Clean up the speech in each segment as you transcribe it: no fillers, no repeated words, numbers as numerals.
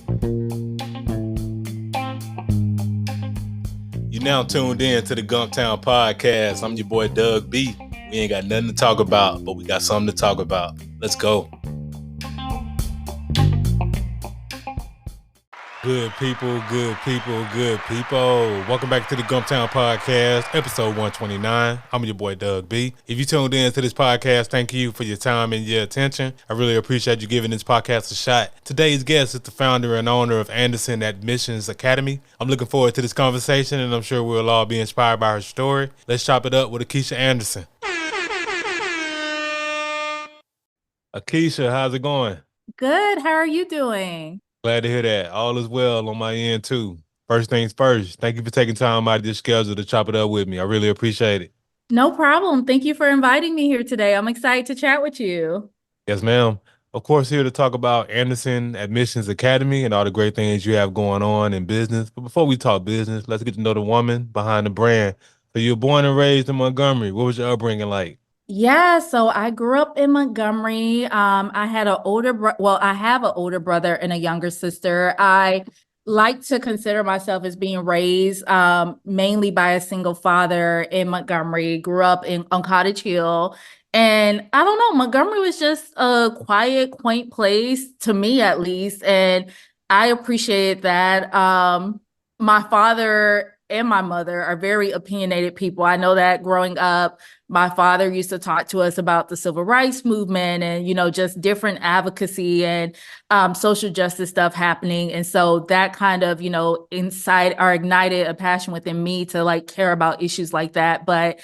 You now tuned in to the Gumptown Podcast. I'm your boy Doug B. We ain't got nothing to talk about, but we got something to talk about. Let's go. Good people, good people, good people. Welcome back to the Gumptown Podcast, episode 129. I'm your boy Doug B. If you tuned in to this podcast, thank you for your time and your attention. I really appreciate you giving this podcast a shot. Today's guest is the founder and owner of Anderson Admissions Academy. I'm looking forward to this conversation, and I'm sure we'll all be inspired by her story. Let's chop it up with Akiesha Anderson. Akiesha, how's it going? Good. How are you doing? Glad to hear that. All is well on my end, too. First things first, thank you for taking time out of your schedule to chop it up with me. I really appreciate it. No problem. Thank you for inviting me here today. I'm excited to chat with you. Yes, ma'am. Of course, here to talk about Anderson Admissions Academy and all the great things you have going on in business. But before we talk business, let's get to know the woman behind the brand. So you were born and raised in Montgomery. What was your upbringing like? Yeah, so I grew up in Montgomery. I had I have an older brother and a younger sister. I like to consider myself as being raised mainly by a single father in Montgomery. Grew up on Cottage Hill. And I don't know, Montgomery was just a quiet, quaint place to me at least. And I appreciate that. My father and my mother are very opinionated people. I know that growing up, my father used to talk to us about the civil rights movement and, just different advocacy and social justice stuff happening. And so that kind of, incite or ignited a passion within me to like care about issues like that. But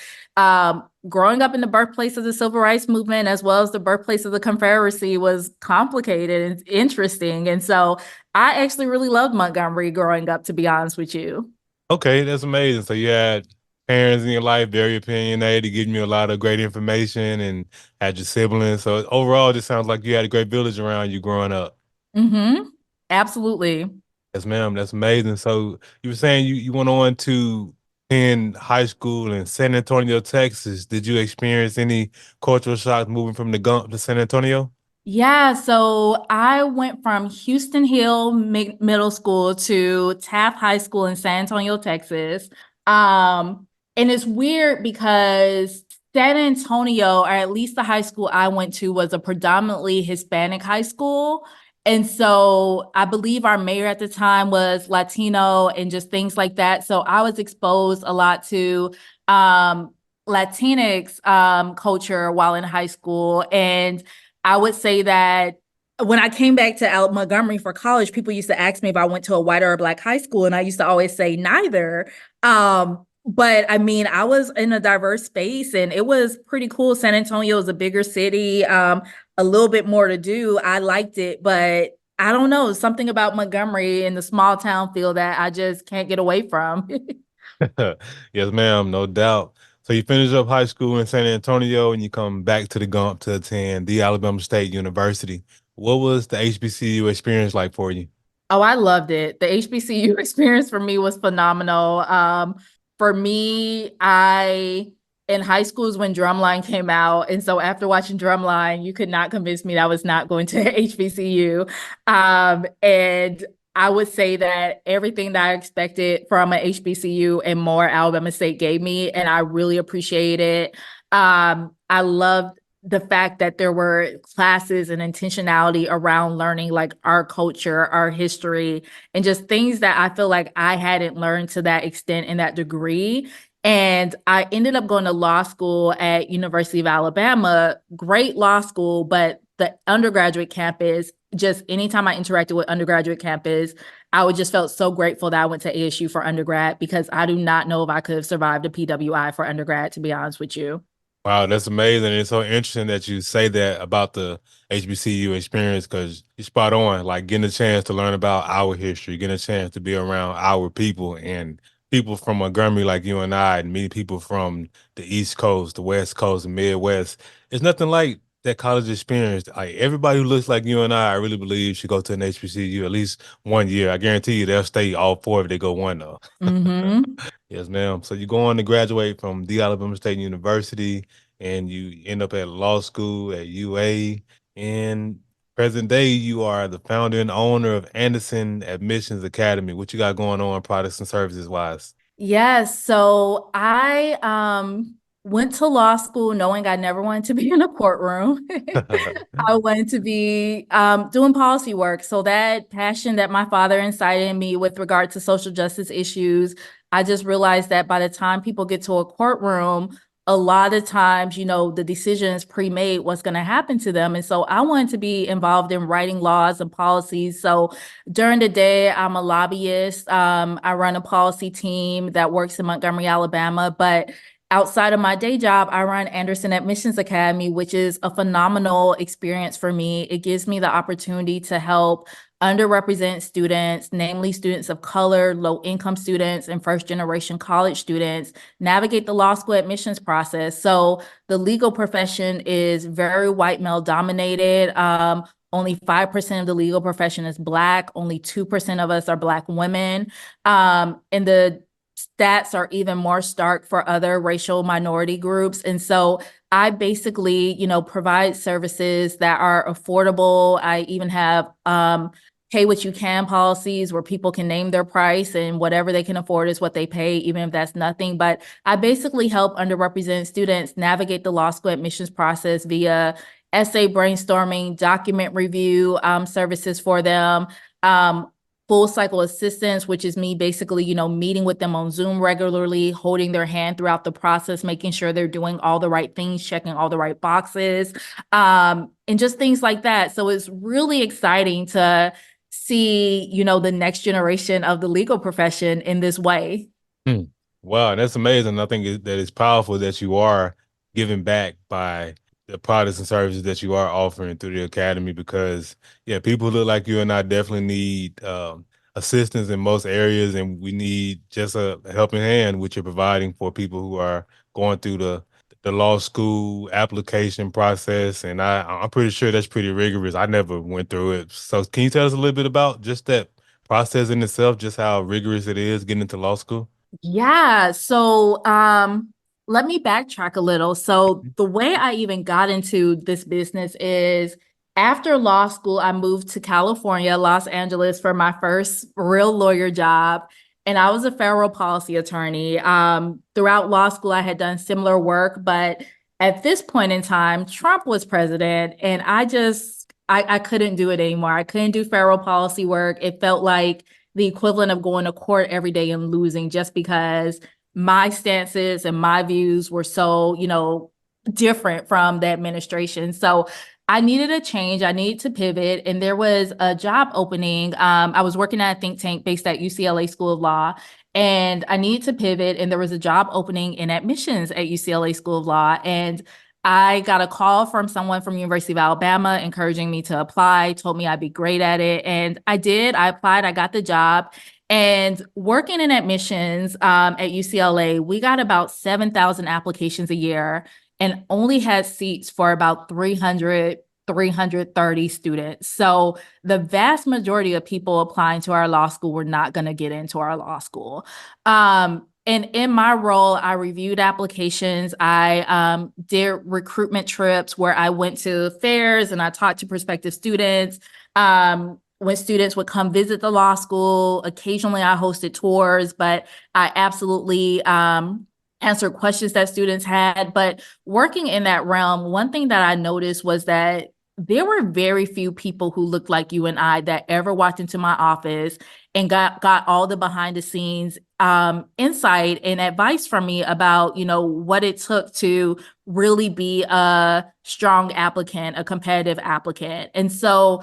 growing up in the birthplace of the civil rights movement, as well as the birthplace of the Confederacy, was complicated and interesting. And so I actually really loved Montgomery growing up, to be honest with you. Okay, that's amazing. So you had parents in your life, very opinionated, giving you a lot of great information and had your siblings. So overall, it just sounds like you had a great village around you growing up. Mm-hmm. Absolutely. Yes, ma'am. That's amazing. So you were saying you went on to attend high school in San Antonio, Texas. Did you experience any cultural shock moving from the Gump to San Antonio? Yeah, so I went from Houston Hill Middle School to Taft High School in San Antonio, Texas. And it's weird because San Antonio, or at least the high school I went to, was a predominantly Hispanic high school. And so I believe our mayor at the time was Latino and just things like that. So I was exposed a lot to Latinx culture while in high school. And I would say that when I came back to Montgomery for college, people used to ask me if I went to a white or a black high school, and I used to always say neither. But I mean, I was in a diverse space, and it was pretty cool. San Antonio is a bigger city, a little bit more to do. I liked it, but I don't know, something about Montgomery and the small town feel that I just can't get away from. Yes, ma'am, no doubt. So you finish up high school in San Antonio and you come back to the Gump to attend the Alabama State University. What was the HBCU experience like for you? Oh, I loved it. The HBCU experience for me was phenomenal. For me, I in high school is when Drumline came out, and so after watching Drumline, you could not convince me that I was not going to HBCU. And I would say that everything that I expected from an HBCU and more Alabama State gave me, and I really appreciate it. I loved the fact that there were classes and intentionality around learning like our culture, our history, and just things that I feel like I hadn't learned to that extent and that degree. And I ended up going to law school at University of Alabama, great law school, but the undergraduate campus, just anytime I interacted with undergraduate campus, I would just felt so grateful that I went to ASU for undergrad because I do not know if I could have survived a PWI for undergrad, to be honest with you. Wow, that's amazing. It's so interesting that you say that about the HBCU experience because you're spot on. Like getting a chance to learn about our history, getting a chance to be around our people and people from Montgomery like you and I, and meet people from the East Coast, the West Coast, the Midwest. It's nothing like that college experience. Like everybody who looks like you and I really believe should go to an HBCU at least 1 year. I guarantee you they'll stay all four if they go one though. Mm-hmm. Yes, ma'am. So you go on to graduate from the Alabama State University and you end up at law school at UA. And Present day, you are the founder and owner of Anderson Admissions Academy. What you got going on products and services wise? Yes, so I went to law school knowing I never wanted to be in a courtroom. I wanted to be doing policy work. So that passion that my father incited in me with regard to social justice issues, I just realized that by the time people get to a courtroom, a lot of times, the decision is pre-made what's going to happen to them. And so I wanted to be involved in writing laws and policies. So during the day, I'm a lobbyist. I run a policy team that works in Montgomery, Alabama. But outside of my day job, I run Anderson Admissions Academy, which is a phenomenal experience for me. It gives me the opportunity to help underrepresented students, namely students of color, low-income students, and first-generation college students, navigate the law school admissions process. So the legal profession is very white male dominated. Only 5% of the legal profession is Black. Only 2% of us are Black women. And the stats are even more stark for other racial minority groups. And so I basically, provide services that are affordable. I even have pay what you can policies where people can name their price and whatever they can afford is what they pay, even if that's nothing. But I basically help underrepresented students navigate the law school admissions process via essay brainstorming, document review services for them, full cycle assistance, which is me basically, meeting with them on Zoom regularly, holding their hand throughout the process, making sure they're doing all the right things, checking all the right boxes, and just things like that. So it's really exciting to see, the next generation of the legal profession in this way. Hmm. Wow, that's amazing. I think that it's powerful that you are giving back by the products and services that you are offering through the academy because, yeah, people who look like you and I definitely need assistance in most areas, and we need just a helping hand, which you're providing for people who are going through the law school application process. And I'm pretty sure that's pretty rigorous. I never went through it. So can you tell us a little bit about just that process in itself, just how rigorous it is getting into law school? Yeah, so let me backtrack a little. So the way I even got into this business is after law school, I moved to California, Los Angeles for my first real lawyer job. And I was a federal policy attorney. Throughout law school, I had done similar work, but at this point in time, Trump was president, and I couldn't do it anymore. I couldn't do federal policy work. It felt like the equivalent of going to court every day and losing just because my stances and my views were so, different from the administration. So I needed a change. I needed to pivot. And there was a job opening. I was working at a think tank based at UCLA School of Law. And I needed to pivot. And there was a job opening in admissions at UCLA School of Law. And I got a call from someone from University of Alabama encouraging me to apply, told me I'd be great at it. And I did. I applied, I got the job. And working in admissions at UCLA, we got about 7,000 applications a year and only had seats for about 330 students. So the vast majority of people applying to our law school were not going to get into our law school. And in my role, I reviewed applications. I did recruitment trips where I went to fairs and I talked to prospective students. When students would come visit the law school, occasionally I hosted tours, but I absolutely answered questions that students had. But working in that realm, one thing that I noticed was that there were very few people who looked like you and I that ever walked into my office and got all the behind the scenes insight and advice from me about, what it took to really be a strong applicant, a competitive applicant. And so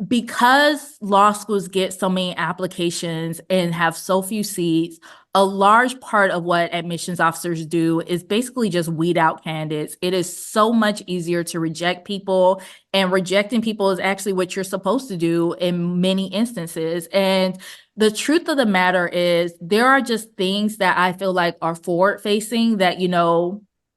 because law schools get so many applications and have so few seats, a large part of what admissions officers do is basically just weed out candidates. It is so much easier to reject people, and rejecting people is actually what you're supposed to do in many instances. And the truth of the matter is there are just things that I feel like are forward facing that,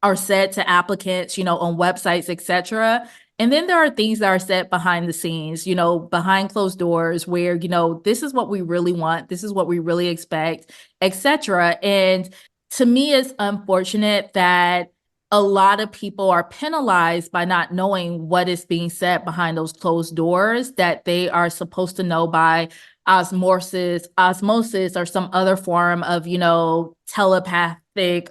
are said to applicants, on websites, etc. And then there are things that are said behind the scenes, behind closed doors where, this is what we really want. This is what we really expect, etc. And to me, it's unfortunate that a lot of people are penalized by not knowing what is being said behind those closed doors that they are supposed to know by osmosis, or some other form of, telepathic,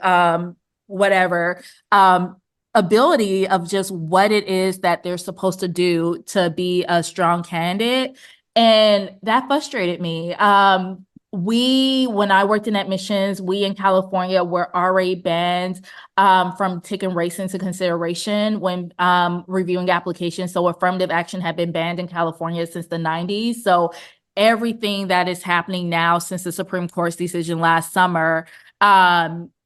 whatever, um, ability of just what it is that they're supposed to do to be a strong candidate. And that frustrated me. When I worked in admissions, we in California were already banned from taking race into consideration when reviewing applications. So affirmative action had been banned in California since the 90s. So everything that is happening now since the Supreme Court's decision last summer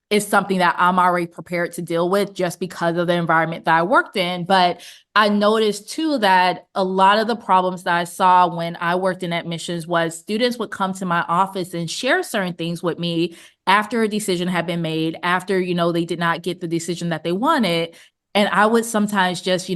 is something that I'm already prepared to deal with just because of the environment that I worked in. But I noticed too that a lot of the problems that I saw when I worked in admissions was students would come to my office and share certain things with me after a decision had been made, after, they did not get the decision that they wanted. And I would sometimes just,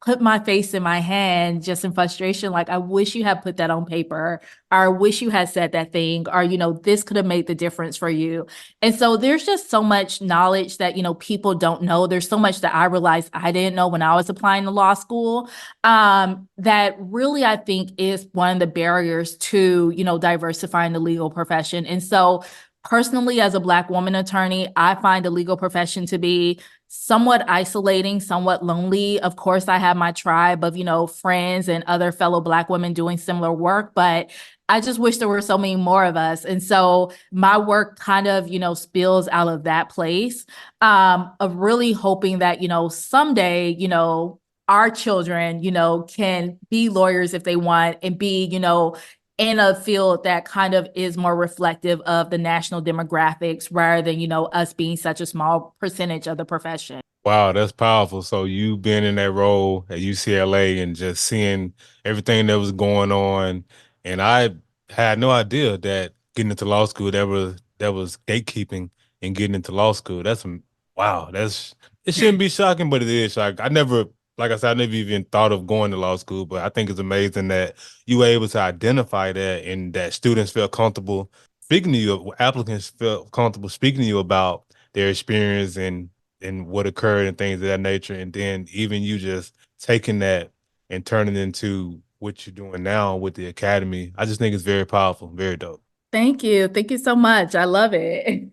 put my face in my hand just in frustration. Like, I wish you had put that on paper, or I wish you had said that thing, or, this could have made the difference for you. And so there's just so much knowledge that, people don't know. There's so much that I realized I didn't know when I was applying to law school, that really, I think, is one of the barriers to, diversifying the legal profession. And so personally, as a Black woman attorney, I find the legal profession to be somewhat isolating, somewhat lonely. Of course, I have my tribe of, friends and other fellow Black women doing similar work, but I just wish there were so many more of us. And so my work kind of, spills out of that place, of really hoping that, someday, our children, can be lawyers if they want, and be, in a field that kind of is more reflective of the national demographics rather than, us being such a small percentage of the profession. Wow, that's powerful. So you being in that role at UCLA and just seeing everything that was going on, and I had no idea that getting into law school that was gatekeeping and getting into law school. Wow. It shouldn't be shocking, but it is shocking. Like I said, I never even thought of going to law school, but I think it's amazing that you were able to identify that and that students felt comfortable speaking to you, applicants felt comfortable speaking to you about their experience and what occurred and things of that nature. And then even you just taking that and turning it into what you're doing now with the academy. I just think it's very powerful, very dope. Thank you. Thank you so much. I love it.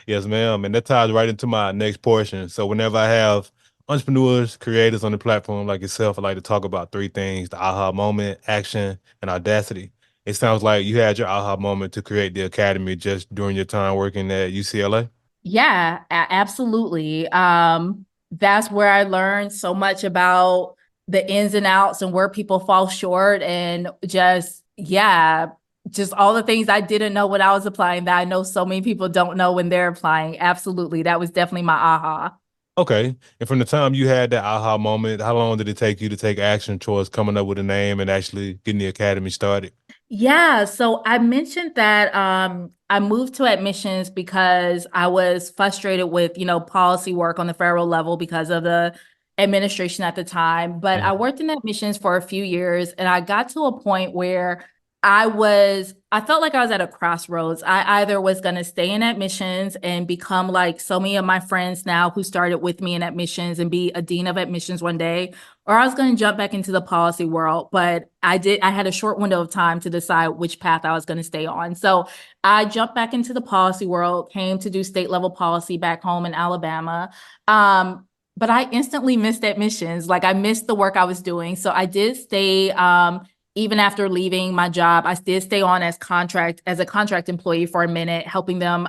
Yes, ma'am. And that ties right into my next portion. So whenever I have entrepreneurs, creators on the platform like yourself, I like to talk about three things: the aha moment, action, and audacity. It sounds like you had your aha moment to create the academy just during your time working at UCLA. Yeah, absolutely. That's where I learned so much about the ins and outs and where people fall short, and just, yeah, just all the things I didn't know when I was applying that I know so many people don't know when they're applying. Absolutely. That was definitely my aha. Okay. And from the time you had that aha moment, how long did it take you to take action towards coming up with a name and actually getting the academy started? Yeah, so I mentioned that I moved to admissions because I was frustrated with, policy work on the federal level because of the administration at the time. But I Mhm. worked in admissions for a few years, and I got to a point where I felt like I was at a crossroads. I either was going to stay in admissions and become like so many of my friends now who started with me in admissions and be a dean of admissions one day, or I was going to jump back into the policy world. But I had a short window of time to decide which path I was going to stay on. So I jumped back into the policy world, came to do state level policy back home in Alabama. But I instantly missed admissions. Like, I missed the work I was doing. So I did stay, even after leaving my job. I did stay on as a contract employee for a minute, helping them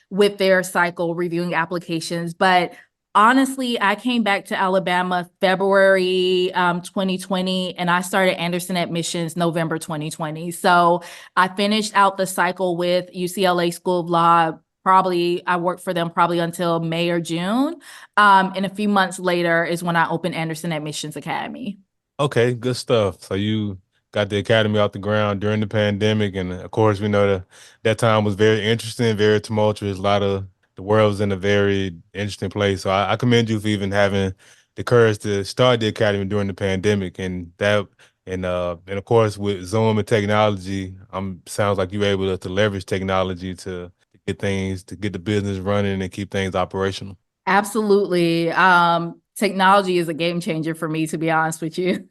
with their cycle, reviewing applications. But honestly, I came back to Alabama February 2020, and I started Anderson Admissions November 2020. So I finished out the cycle with UCLA School of Law. Probably I worked for them probably until May or June. And a few months later is when I opened Anderson Admissions Academy. Okay, good stuff. So you got the academy off the ground during the pandemic, and of course, we know that time was very interesting, very tumultuous. A lot of the world was in a very interesting place. So I commend you for even having the courage to start the academy during the pandemic, and of course with Zoom and technology, sounds like you were able to leverage technology to get the business running and keep things operational. Absolutely. Technology is a game changer for me, to be honest with you.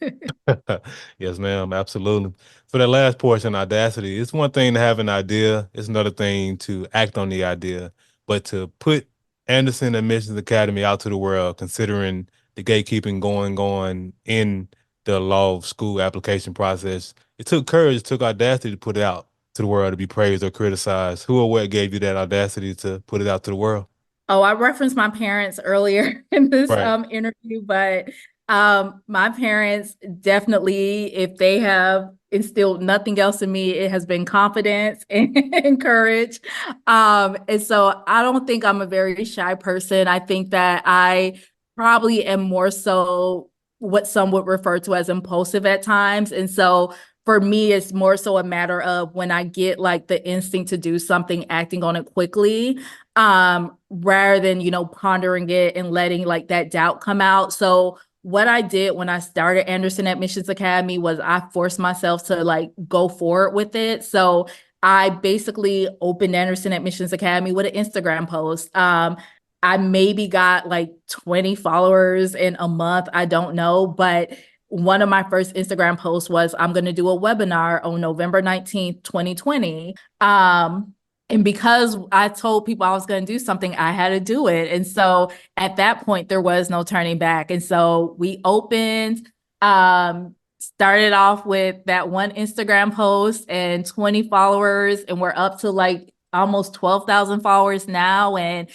Yes, ma'am, absolutely. For that last portion, audacity, it's one thing to have an idea, it's another thing to act on the idea. But to put Anderson Admissions Academy out to the world, considering the gatekeeping going on in the law of school application process, it took courage, it took audacity to put it out to the world to be praised or criticized. Who or what gave you that audacity to put it out to the world? Oh, I referenced my parents earlier in this Right. interview, but my parents definitely, if they have instilled nothing else in me, it has been confidence and courage. And so I don't think I'm a very shy person. I think that I probably am more so what some would refer to as impulsive at times. And so for me, it's more so a matter of when I get like the instinct to do something, acting on it quickly, rather than, pondering it and letting like that doubt come out. So what I did when I started Anderson Admissions Academy was I forced myself to like go forward with it. So I basically opened Anderson Admissions Academy with an Instagram post. I maybe got like 20 followers in a month. I don't know, but one of my first Instagram posts was I'm going to do a webinar on November 19th, 2020. And because I told people I was going to do something, I had to do it. And so at that point, there was no turning back. And so we opened, started off with that one Instagram post and 20 followers, and we're up to like almost 12,000 followers now. And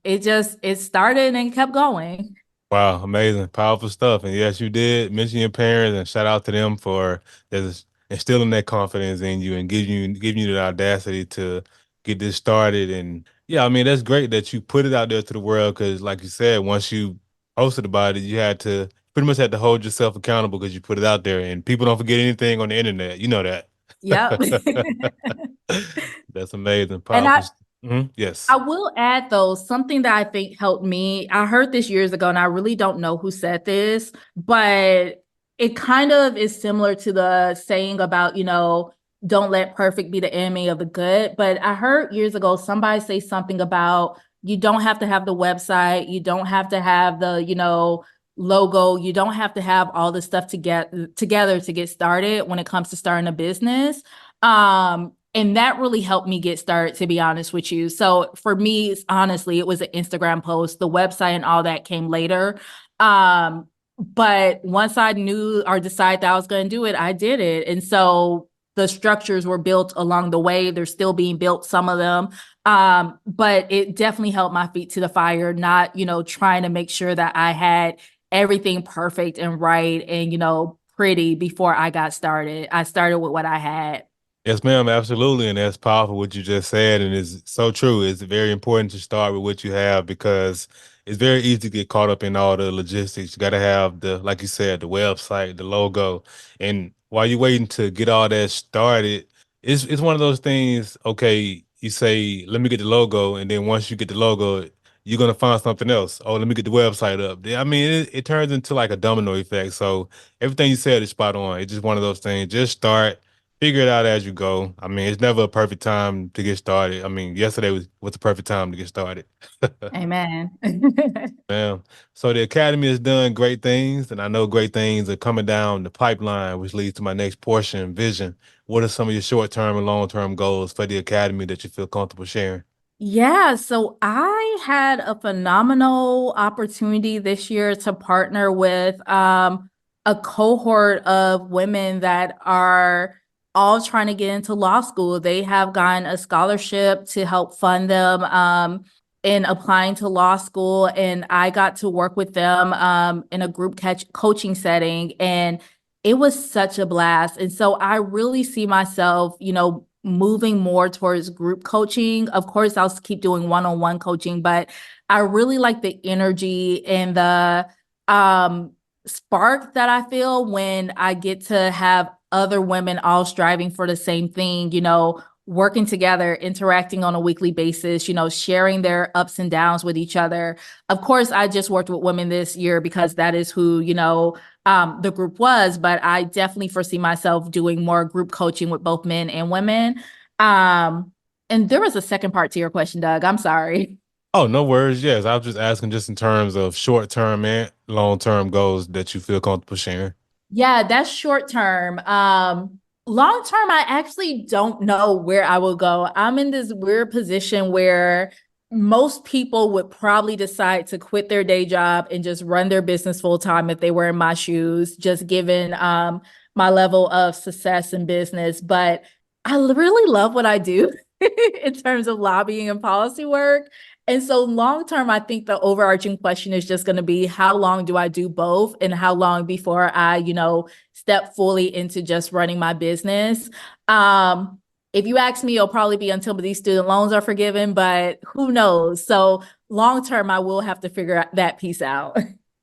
it started and kept going. Wow, amazing, powerful stuff. And yes, you did mention your parents, and shout out to them for just instilling that confidence in you and giving you the audacity to get this started. And yeah, I mean that's great that you put it out there to the world because, like you said, once you posted about it, you had to pretty much had to hold yourself accountable because you put it out there, and people don't forget anything on the internet. You know that. Yep. That's amazing, And powerful. Yes. I will add though, something that I think helped me. I heard this years ago, and I really don't know who said this, but it kind of is similar to the saying about, don't let perfect be the enemy of the good. But I heard years ago somebody say something about you don't have to have the website, you don't have to have the, logo, you don't have to have all the stuff to get together to get started when it comes to starting a business. And that really helped me get started, to be honest with you. So for me, honestly, it was an Instagram post. The website and all that came later. But once I knew or decided that I was going to do it, I did it. And so the structures were built along the way. They're still being built, some of them. But it definitely held my feet to the fire, not, trying to make sure that I had everything perfect and right and, pretty before I got started. I started with what I had. Yes, ma'am, absolutely. And that's powerful what you just said. And it's so true. It's very important to start with what you have because it's very easy to get caught up in all the logistics. You got to have the, like you said, the website, the logo. And while you're waiting to get all that started, it's one of those things, okay, you say, let me get the logo. And then once you get the logo, you're gonna find something else. Oh, let me get the website up. I mean, it turns into like a domino effect. So everything you said is spot on. It's just one of those things. Just start figure it out as you go. I mean, it's never a perfect time to get started. I mean, yesterday was the perfect time to get started. Amen. Man, so the academy has done great things, and I know great things are coming down the pipeline, which leads to my next portion, vision. What are some of your short-term and long-term goals for the academy that you feel comfortable sharing? Yeah, so I had a phenomenal opportunity this year to partner with a cohort of women that are all trying to get into law school. They have gotten a scholarship to help fund them in applying to law school, and I got to work with them in a group coaching setting, and it was such a blast. And so I really see myself, moving more towards group coaching. Of course, I'll keep doing one-on-one coaching, but I really like the energy and the spark that I feel when I get to have other women all striving for the same thing, working together, interacting on a weekly basis, sharing their ups and downs with each other. Of course, I just worked with women this year because that is who, the group was, but I definitely foresee myself doing more group coaching with both men and women. And there was a second part to your question, Doug. I'm sorry. Oh, no worries. Yes, I was just asking just in terms of short-term and long-term goals that you feel comfortable sharing. Yeah, that's short term. Long term, I actually don't know where I will go. I'm in this weird position where most people would probably decide to quit their day job and just run their business full time if they were in my shoes, just given my level of success in business. But I really love what I do in terms of lobbying and policy work. And so long term, I think the overarching question is just going to be how long do I do both and how long before I, step fully into just running my business. Um, if you ask me, it'll probably be until these student loans are forgiven, but who knows? So long term, I will have to figure that piece out.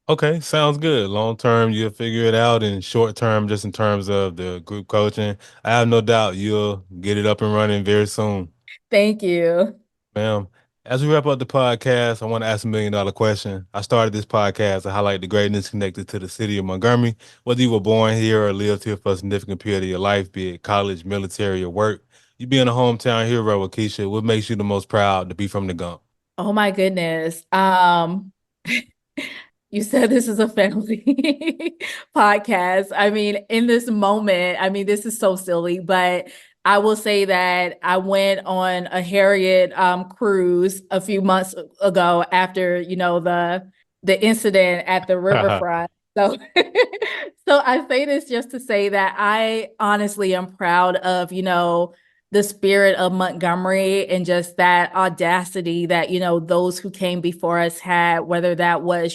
Okay, sounds good. Long term, you'll figure it out, and short term, just in terms of the group coaching, I have no doubt you'll get it up and running very soon. Thank you. Ma'am, as we wrap up the podcast, I want to ask $1 million question. I started this podcast to highlight the greatness connected to the city of Montgomery. Whether you were born here or lived here for a significant period of your life, be it college, military, or work, you being a hometown hero, Keisha, what makes you the most proud to be from the Gump? Oh my goodness. You said this is a family podcast. I mean, in this moment, I mean, this is so silly, but I will say that I went on a Harriet cruise a few months ago after, the incident at the riverfront. So so I say this just to say that I honestly am proud of, the spirit of Montgomery and just that audacity that, those who came before us had, whether that was,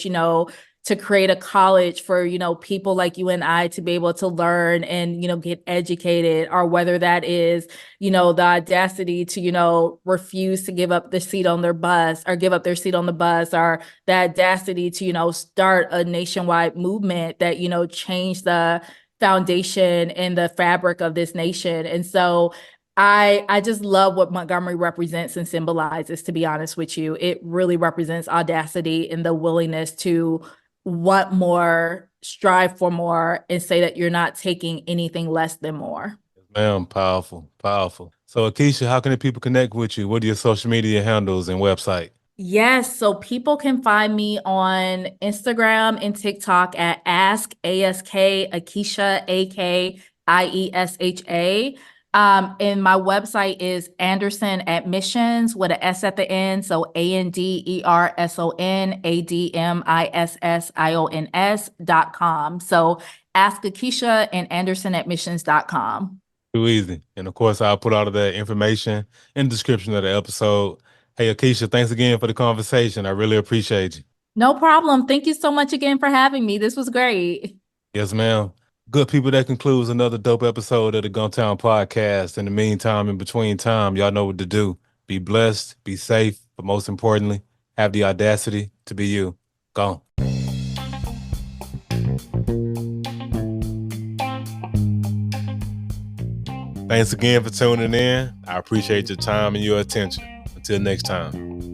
to create a college for, people like you and I to be able to learn and, get educated, or whether that is, the audacity to, refuse to give up the seat on their bus or give up their seat on the bus, or the audacity to, start a nationwide movement that, changed the foundation and the fabric of this nation. And so I just love what Montgomery represents and symbolizes, to be honest with you. It really represents audacity and the willingness to want more, strive for more, and say that you're not taking anything less than more. Ma'am, powerful, powerful. So, Akeisha, how can the people connect with you? What are your social media handles and website? Yes, so people can find me on Instagram and TikTok at Ask Akiesha, Akiesha. And my website is Anderson Admissions with an S at the end. So ANDERSON .com. So Ask Akiesha and AndersonAdmissions.com. Too easy. And of course, I'll put all of that information in the description of the episode. Hey, Akeisha, thanks again for the conversation. I really appreciate you. No problem. Thank you so much again for having me. This was great. Yes, ma'am. Good people, that concludes another dope episode of the Guntown Podcast. In the meantime, in between time, y'all know what to do. Be blessed, be safe, but most importantly, have the audacity to be you. Go. Thanks again for tuning in. I appreciate your time and your attention. Until next time.